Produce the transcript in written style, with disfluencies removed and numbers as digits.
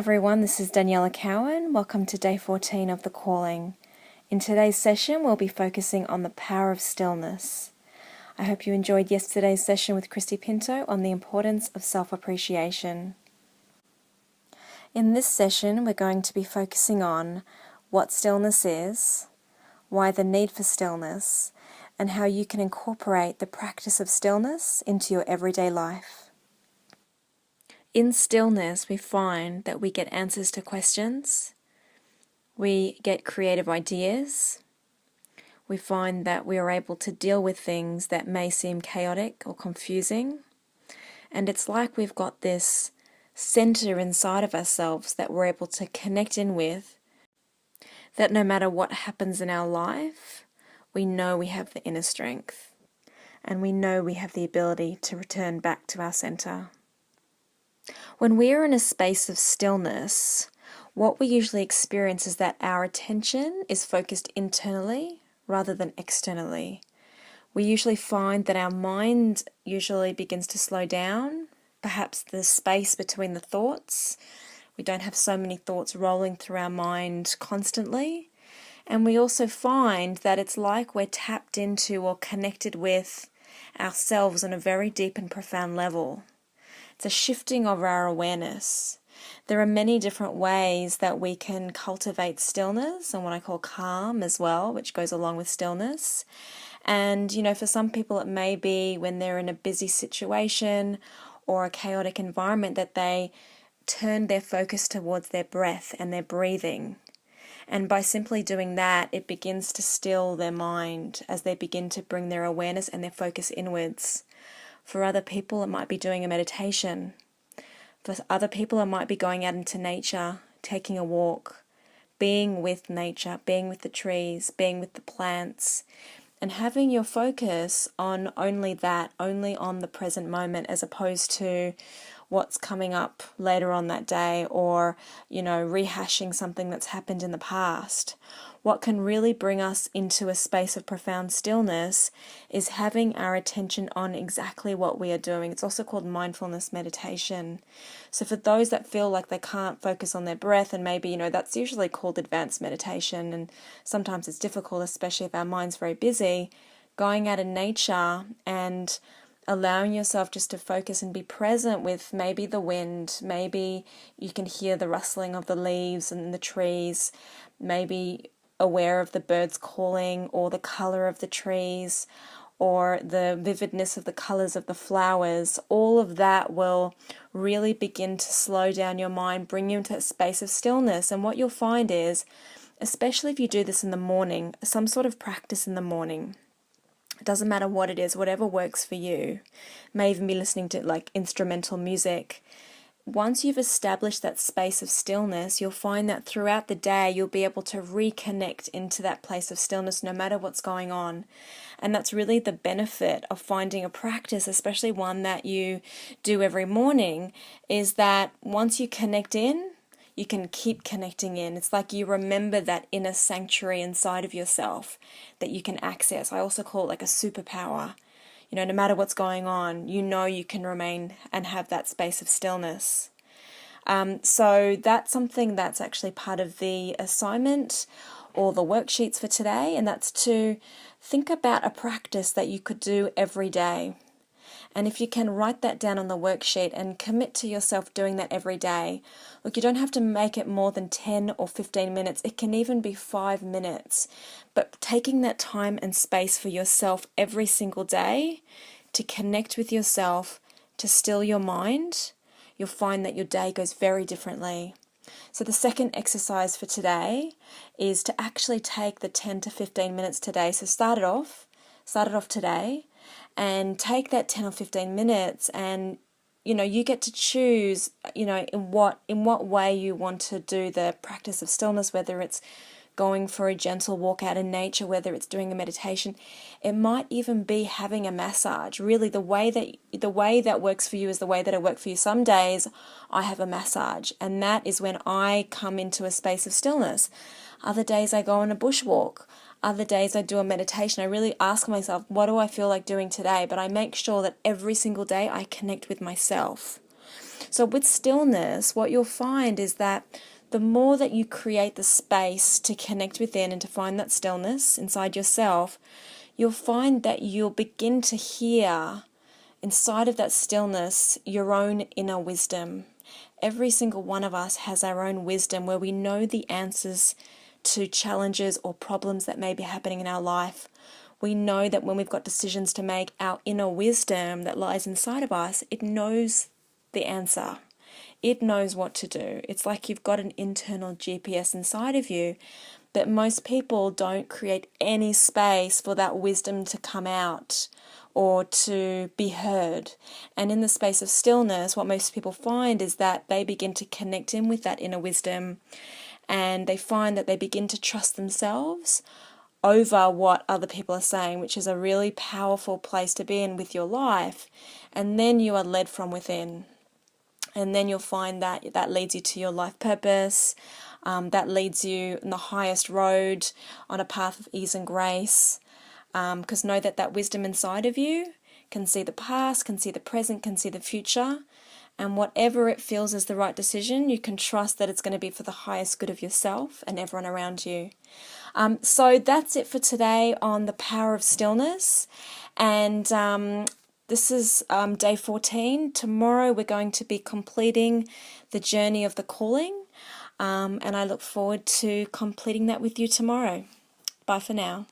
everyone, this is Daniela Cowen. Welcome to day 14 of The Calling. In today's session, we'll be focusing on the power of stillness. I hope you enjoyed yesterday's session with Christy Pinto on the importance of self-appreciation. In this session, we're going to be focusing on what stillness is, why the need for stillness, and how you can incorporate the practice of stillness into your everyday life. In stillness, we find that we get answers to questions, we get creative ideas, we find that we are able to deal with things that may seem chaotic or confusing, and it's like we've got this center inside of ourselves that we're able to connect in with, that no matter what happens in our life, we know we have the inner strength, and we know we have the ability to return back to our center. When we are in a space of stillness, what we usually experience is that our attention is focused internally rather than externally. We usually find that our mind usually begins to slow down, perhaps the space between the thoughts. We don't have so many thoughts rolling through our mind constantly. And we also find that it's like we're tapped into or connected with ourselves on a very deep and profound level. It's a shifting of our awareness. There are many different ways that we can cultivate stillness and what I call calm as well, which goes along with stillness. And, for some people it may be when they're in a busy situation or a chaotic environment that they turn their focus towards their breath and their breathing. And by simply doing that, it begins to still their mind as they begin to bring their awareness and their focus inwards. For other people, it might be doing a meditation. For other people, it might be going out into nature, taking a walk, being with nature, being with the trees, being with the plants, and having your focus on only that, only on the present moment, as opposed to what's coming up later on that day or, rehashing something that's happened in the past. What can really bring us into a space of profound stillness is having our attention on exactly what we are doing. It's also called mindfulness meditation. So for those that feel like they can't focus on their breath, and maybe, that's usually called advanced meditation, and sometimes it's difficult, especially if our mind's very busy, going out in nature and allowing yourself just to focus and be present with maybe the wind, maybe you can hear the rustling of the leaves and the trees, maybe aware of the birds calling or the color of the trees or the vividness of the colors of the flowers. All of that will really begin to slow down your mind, bring you into a space of stillness. And what you'll find is, especially if you do this in the morning, some sort of practice in the morning, it doesn't matter what it is, whatever works for you. May even be listening to like instrumental music. Once you've established that space of stillness, you'll find that throughout the day you'll be able to reconnect into that place of stillness no matter what's going on. And that's really the benefit of finding a practice, especially one that you do every morning, is that once you connect in, you can keep connecting in. It's like you remember that inner sanctuary inside of yourself that you can access. I also call it like a superpower. No matter what's going on, you can remain and have that space of stillness. So that's something that's actually part of the assignment or the worksheets for today, and that's to think about a practice that you could do every day. And if you can write that down on the worksheet and commit to yourself doing that every day. Look, you don't have to make it more than 10 or 15 minutes. It can even be 5 minutes. But taking that time and space for yourself every single day to connect with yourself, to still your mind, you'll find that your day goes very differently. So the second exercise for today is to actually take the 10 to 15 minutes today. So start it off today. And take that 10 or 15 minutes and, you get to choose, in what way you want to do the practice of stillness, whether it's going for a gentle walk out in nature, whether it's doing a meditation. It might even be having a massage. Really, the way that works for you is the way that it works for you. Some days I have a massage, and that is when I come into a space of stillness. Other days I go on a bushwalk. Other days I do a meditation. I really ask myself, what do I feel like doing today? But I make sure that every single day I connect with myself. So with stillness, what you'll find is that the more that you create the space to connect within and to find that stillness inside yourself, you'll find that you'll begin to hear inside of that stillness your own inner wisdom. Every single one of us has our own wisdom where we know the answers to challenges or problems that may be happening in our life. We know that when we've got decisions to make, our inner wisdom that lies inside of us, it knows the answer. It knows what to do. It's like you've got an internal GPS inside of you, but most people don't create any space for that wisdom to come out or to be heard. And in the space of stillness, what most people find is that they begin to connect in with that inner wisdom, and they find that they begin to trust themselves over what other people are saying, which is a really powerful place to be in with your life. And then you are led from within. And then you'll find that that leads you to your life purpose, that leads you in the highest road on a path of ease and grace. Because know that that wisdom inside of you can see the past, can see the present, can see the future. And whatever it feels is the right decision, you can trust that it's going to be for the highest good of yourself and everyone around you. So that's it for today on the power of stillness. And this is day 14. Tomorrow we're going to be completing the journey of the calling. And I look forward to completing that with you tomorrow. Bye for now.